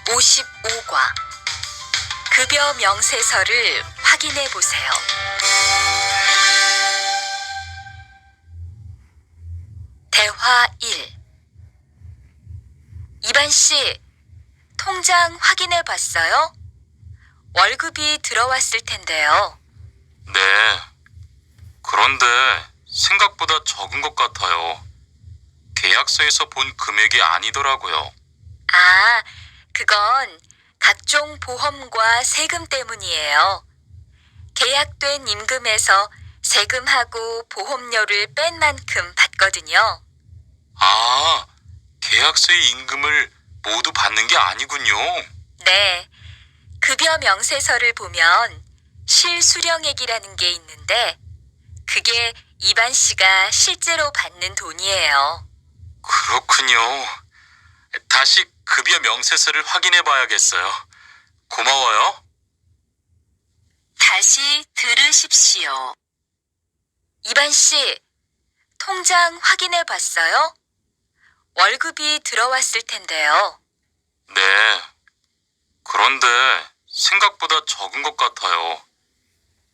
55과 급여 명세서를 확인해 보세요. 대화 1. 이반 씨, 통장 확인해 봤어요? 월급이 들어왔을 텐데요. 네. 그런데 생각보다 적은 것 같아요. 계약서에서 본 금액이 아니더라고요. 아, 그건 각종 보험과 세금 때문이에요. 계약된 임금에서 세금하고 보험료를 뺀 만큼 받거든요. 아, 계약서의 임금을 모두 받는 게 아니군요. 네, 급여 명세서를 보면 실수령액이라는 게 있는데 그게 이반 씨가 실제로 받는 돈이에요. 그렇군요. 다시 급여 명세서를 확인해 봐야겠어요. 고마워요. 다시 들으십시오. 이반 씨, 통장 확인해 봤어요? 월급이 들어왔을 텐데요. 네. 그런데 생각보다 적은 것 같아요.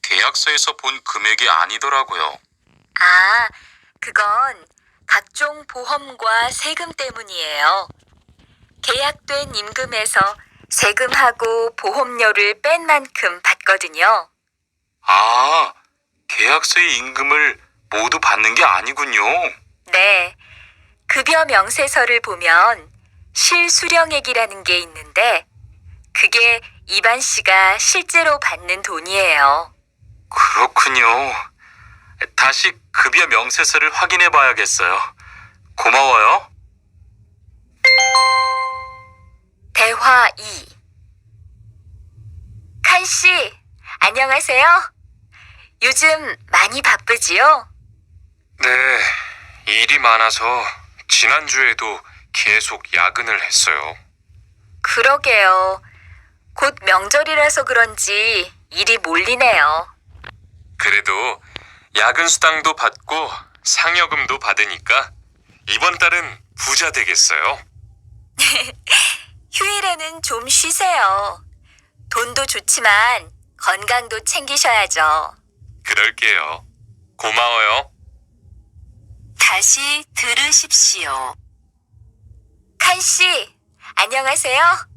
계약서에서 본 금액이 아니더라고요. 아, 그건 각종 보험과 세금 때문이에요. 계약된 임금에서 세금하고 보험료를 뺀 만큼 받거든요. 아, 계약서의 임금을 모두 받는 게 아니군요. 네, 급여 명세서를 보면 실수령액이라는 게 있는데 그게 이반 씨가 실제로 받는 돈이에요. 그렇군요. 다시 급여 명세서를 확인해 봐야겠어요. 고마워요. 대화 2. 칸 씨, 안녕하세요. 요즘 많이 바쁘지요? 네, 일이 많아서 지난주에도 계속 야근을 했어요. 그러게요. 곧 명절이라서 그런지 일이 몰리네요. 그래도 야근 수당도 받고 상여금도 받으니까 이번 달은 부자 되겠어요. 휴일에는 좀 쉬세요. 돈도 좋지만 건강도 챙기셔야죠. 그럴게요. 고마워요. 다시 들으십시오. 칸 씨, 안녕하세요.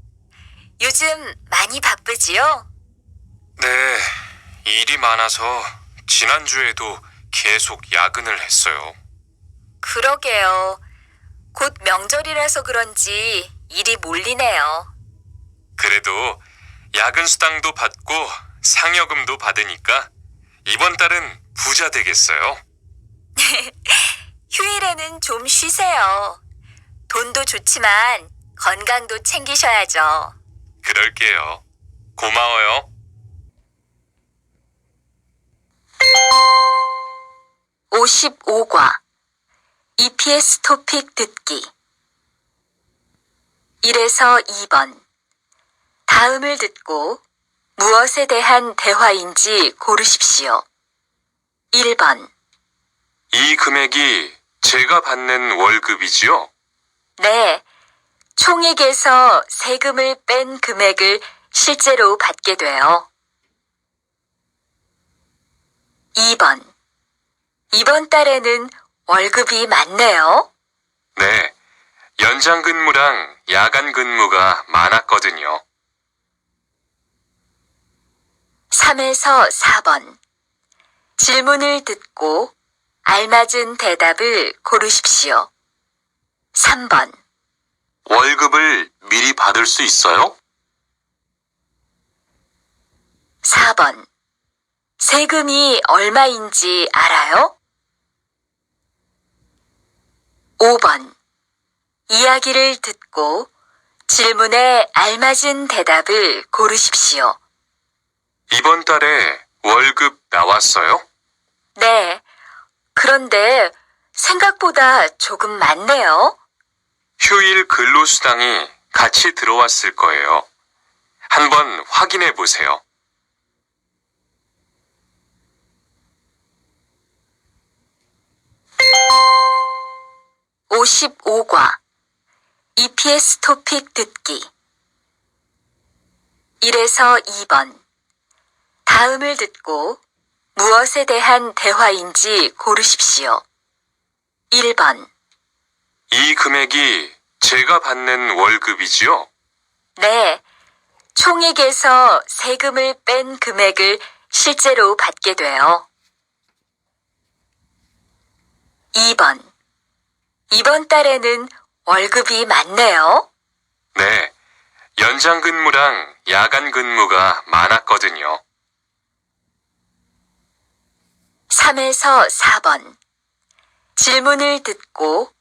요즘 많이 바쁘지요? 네, 일이 많아서 지난주에도 계속 야근을 했어요. 그러게요. 곧 명절이라서 그런지 일이 몰리네요. 그래도 야근 수당도 받고 상여금도 받으니까 이번 달은 부자 되겠어요. 휴일에는 좀 쉬세요. 돈도 좋지만 건강도 챙기셔야죠. 그럴게요. 고마워요. 55과 EPS 토픽 듣기 1에서 2번 다음을 듣고 무엇에 대한 대화인지 고르십시오. 1번 이 금액이 제가 받는 월급이지요? 네, 총액에서 세금을 뺀 금액을 실제로 받게 돼요. 2번 이번 달에는 월급이 많네요. 네, 연장 근무랑 야간 근무가 많았거든요. 3에서 4번 질문을 듣고 알맞은 대답을 고르십시오. 3번 월급을 미리 받을 수 있어요? 4번 세금이 얼마인지 알아요? 5번 이야기를 듣고 질문에 알맞은 대답을 고르십시오. 이번 달에 월급 나왔어요? 네, 그런데 생각보다 조금 많네요. 휴일 근로수당이 같이 들어왔을 거예요. 한번 확인해 보세요. 55과 EPS 토픽 듣기 1에서 2번. 다음을 듣고 무엇에 대한 대화인지 고르십시오. 1번. 이 금액이 제가 받는 월급이지요? 네. 총액에서 세금을 뺀 금액을 실제로 받게 돼요. 2번. 이번 달에는 월급이 많네요. 네. 연장 근무랑 야간 근무가 많았거든요. 3에서 4번. 질문을 듣고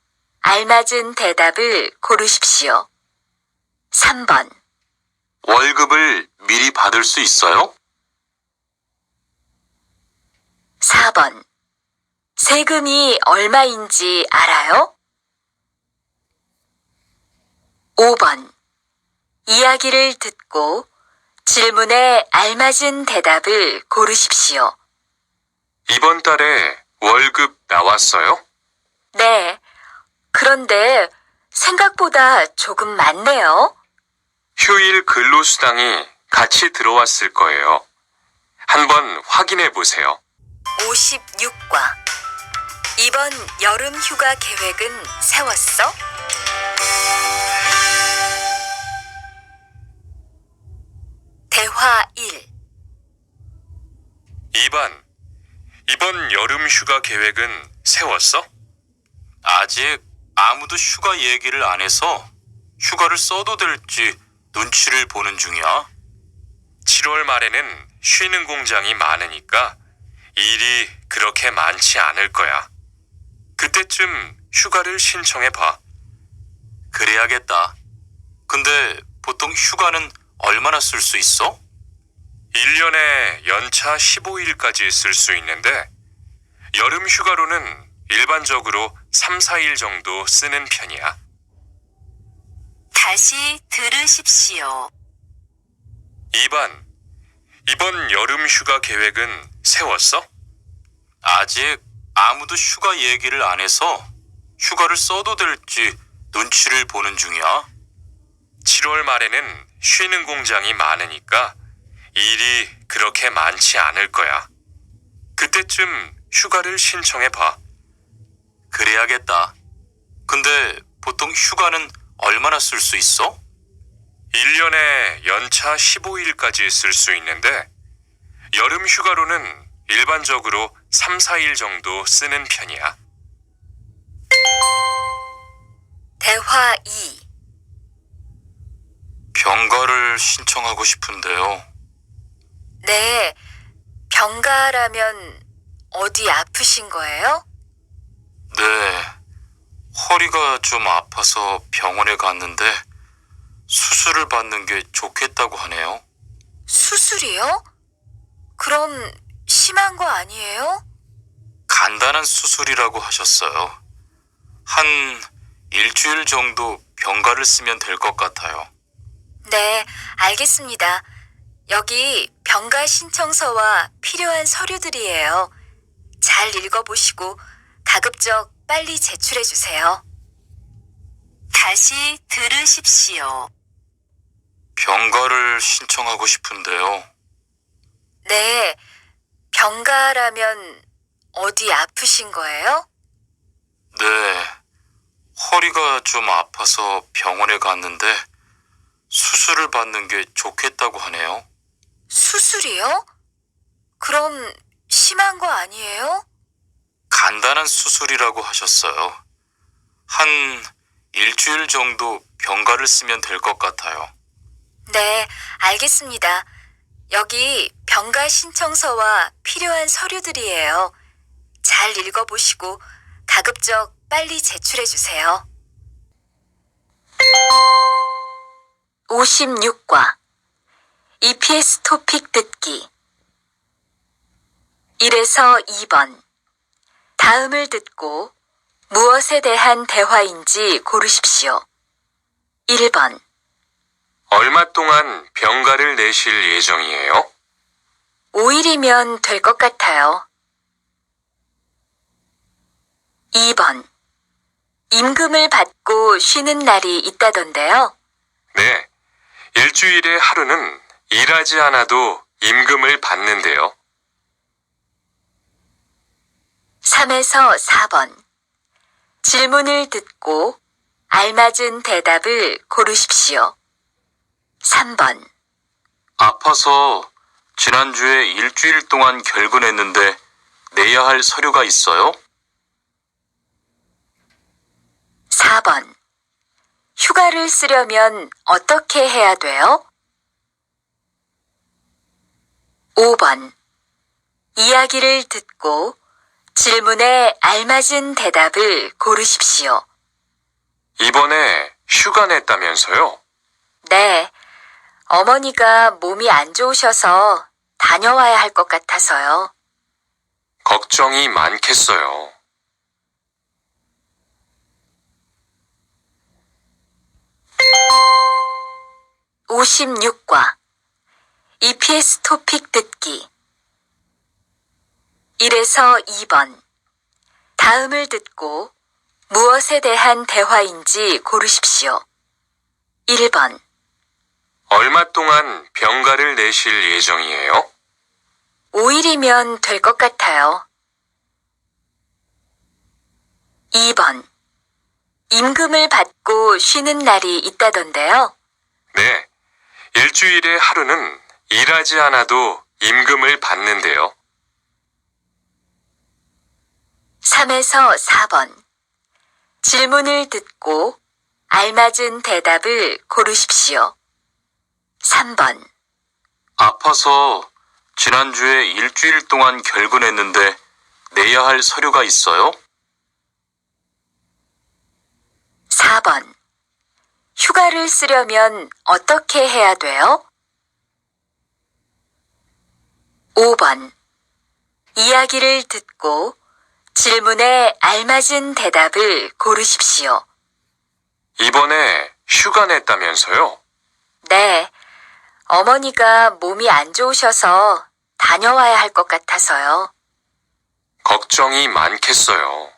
알맞은 대답을 고르십시오. 3번. 월급을 미리 받을 수 있어요? 4번. 세금이 얼마인지 알아요? 5번. 이야기를 듣고 질문에 알맞은 대답을 고르십시오. 이번 달에 월급 나왔어요? 네. 그런데 생각보다 조금 많네요. 휴일 근로수당이 같이 들어왔을 거예요. 한번 확인해 보세요. 56과. 이번 여름 휴가 계획은 세웠어? 대화 1. 2번. 이번 여름 휴가 계획은 세웠어? 아직 아무도 휴가 얘기를 안 해서 휴가를 써도 될지 눈치를 보는 중이야. 7월 말에는 쉬는 공장이 많으니까 일이 그렇게 많지 않을 거야. 그때쯤 휴가를 신청해 봐. 그래야겠다. 근데 보통 휴가는 얼마나 쓸 수 있어? 1년에 연차 15일까지 쓸 수 있는데 여름 휴가로는 일반적으로 3, 4일 정도 쓰는 편이야. 다시 들으십시오. 2번. 이번 여름 휴가 계획은 세웠어? 아직 아무도 휴가 얘기를 안 해서 휴가를 써도 될지 눈치를 보는 중이야. 7월 말에는 쉬는 공장이 많으니까 일이 그렇게 많지 않을 거야. 그때쯤 휴가를 신청해 봐. 그래야겠다. 근데 보통 휴가는 얼마나 쓸 수 있어? 1년에 연차 15일까지 쓸 수 있는데 여름 휴가로는 일반적으로 3, 4일 정도 쓰는 편이야. 대화 2. 병가를 신청하고 싶은데요. 네. 병가라면 어디 아프신 거예요? 네. 허리가 좀 아파서 병원에 갔는데 수술을 받는 게 좋겠다고 하네요. 수술이요? 그럼 심한 거 아니에요? 간단한 수술이라고 하셨어요. 한 일주일 정도 병가를 쓰면 될 것 같아요. 네, 알겠습니다. 여기 병가 신청서와 필요한 서류들이에요. 잘 읽어보시고 가급적 빨리 제출해 주세요. 다시 들으십시오. 병가를 신청하고 싶은데요. 네, 병가라면 어디 아프신 거예요? 네. 허리가 좀 아파서 병원에 갔는데 수술을 받는 게 좋겠다고 하네요. 수술이요? 그럼 심한 거 아니에요? 간단한 수술이라고 하셨어요. 한 일주일 정도 병가를 쓰면 될 것 같아요. 네, 알겠습니다. 여기 병가 신청서와 필요한 서류들이에요. 잘 읽어보시고 가급적 빨리 제출해 주세요. 56과. EPS 토픽 듣기. 1에서 2번. 다음을 듣고 무엇에 대한 대화인지 고르십시오. 1번. 얼마 동안 병가를 내실 예정이에요? 5일이면 될 것 같아요. 2번. 임금을 받고 쉬는 날이 있다던데요. 네. 일주일에 하루는 일하지 않아도 임금을 받는데요. 3에서 4번. 질문을 듣고 알맞은 대답을 고르십시오. 3번. 아파서 지난주에 일주일 동안 결근했는데 내야 할 서류가 있어요? 4번. 휴가를 쓰려면 어떻게 해야 돼요? 5번. 이야기를 듣고 질문에 알맞은 대답을 고르십시오. 이번에 휴가 냈다면서요? 네. 어머니가 몸이 안 좋으셔서 다녀와야 할 것 같아서요. 걱정이 많겠어요. 56과 EPS 토픽 듣기 1에서 2번. 다음을 듣고 무엇에 대한 대화인지 고르십시오. 1번. 얼마 동안 병가를 내실 예정이에요? 5일이면 될 것 같아요. 2번. 임금을 받고 쉬는 날이 있다던데요. 네. 일주일에 하루는 일하지 않아도 임금을 받는데요. 3에서 4번. 질문을 듣고 알맞은 대답을 고르십시오. 3번. 아파서 지난주에 일주일 동안 결근했는데 내야 할 서류가 있어요? 4번. 휴가를 쓰려면 어떻게 해야 돼요? 5번. 이야기를 듣고 질문에 알맞은 대답을 고르십시오. 이번에 휴가 냈다면서요? 네. 어머니가 몸이 안 좋으셔서 다녀와야 할 것 같아서요. 걱정이 많겠어요.